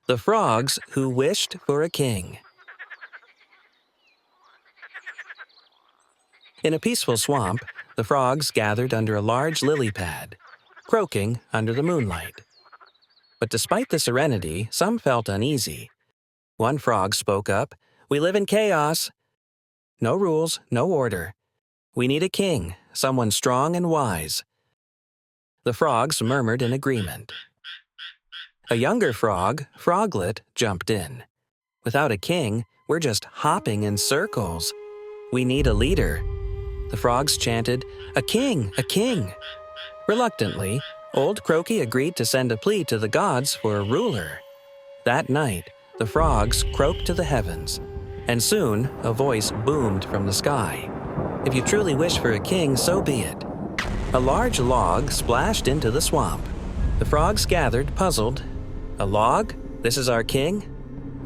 The Frogs Who Wished for a King. In a peaceful swamp, the frogs gathered under a large lily pad, croaking under the moonlight. But despite the serenity, some felt uneasy. One frog spoke up, "We live in chaos. No rules, no order. We need a king, someone strong and wise." The frogs murmured in agreement. A younger frog, Froglet, jumped in. "Without a king, we're just hopping in circles. We need a leader." The frogs chanted, "A king, a king." Reluctantly, Old Croaky agreed to send a plea to the gods for a ruler. That night, the frogs croaked to the heavens, and soon a voice boomed from the sky. "If you truly wish for a king, so be it." A large log splashed into the swamp. The frogs gathered, puzzled. "A log? This is our king?"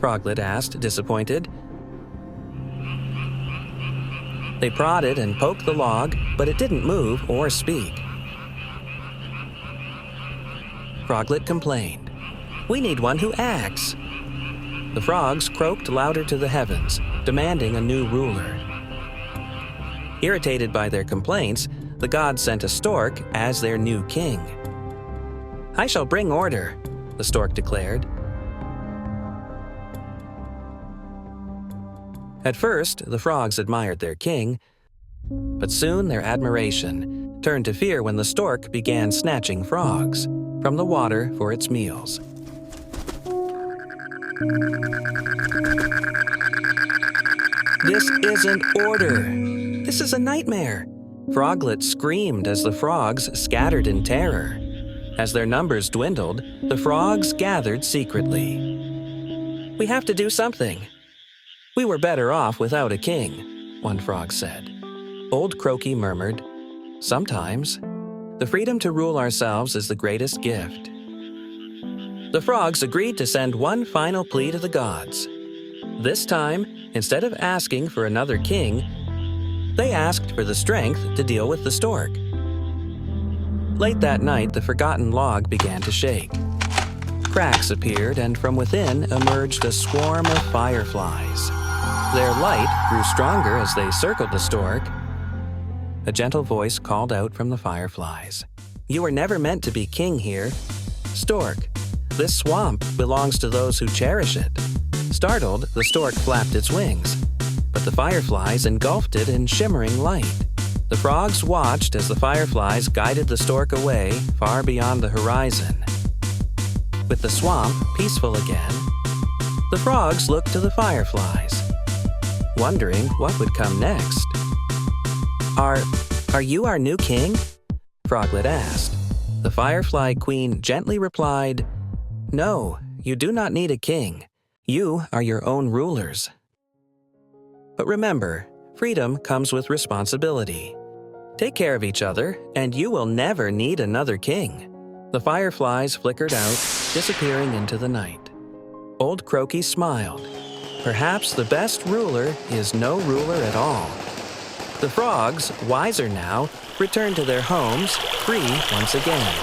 Froglet asked, disappointed. They prodded and poked the log, but it didn't move or speak. Froglet complained, "We need one who acts." The frogs croaked louder to the heavens, demanding a new ruler. Irritated by their complaints, the gods sent a stork as their new king. "I shall bring order," the stork declared. At first, the frogs admired their king, but soon their admiration turned to fear when the stork began snatching frogs from the water for its meals. "This isn't order. This is a nightmare." Froglet screamed as the frogs scattered in terror. As their numbers dwindled, the frogs gathered secretly. "We have to do something. We were better off without a king," one frog said. Old Croaky murmured, "Sometimes. The freedom to rule ourselves is the greatest gift." The frogs agreed to send one final plea to the gods. This time, instead of asking for another king, they asked for the strength to deal with the stork. Late that night, the forgotten log began to shake. Cracks appeared, and from within emerged a swarm of fireflies. Their light grew stronger as they circled the stork. A gentle voice called out from the fireflies, "You were never meant to be king here. Stork, this swamp belongs to those who cherish it." Startled, the stork flapped its wings, but the fireflies engulfed it in shimmering light. The frogs watched as the fireflies guided the stork away far beyond the horizon. With the swamp peaceful again, the frogs looked to the fireflies, wondering what would come next. Are you our new king?" Froglet asked. The firefly queen gently replied, "No, you do not need a king. You are your own rulers. But remember, freedom comes with responsibility. Take care of each other, and you will never need another king." The fireflies flickered out, disappearing into the night. Old Croaky smiled. Perhaps the best ruler is no ruler at all. The frogs, wiser now, returned to their homes, free once again.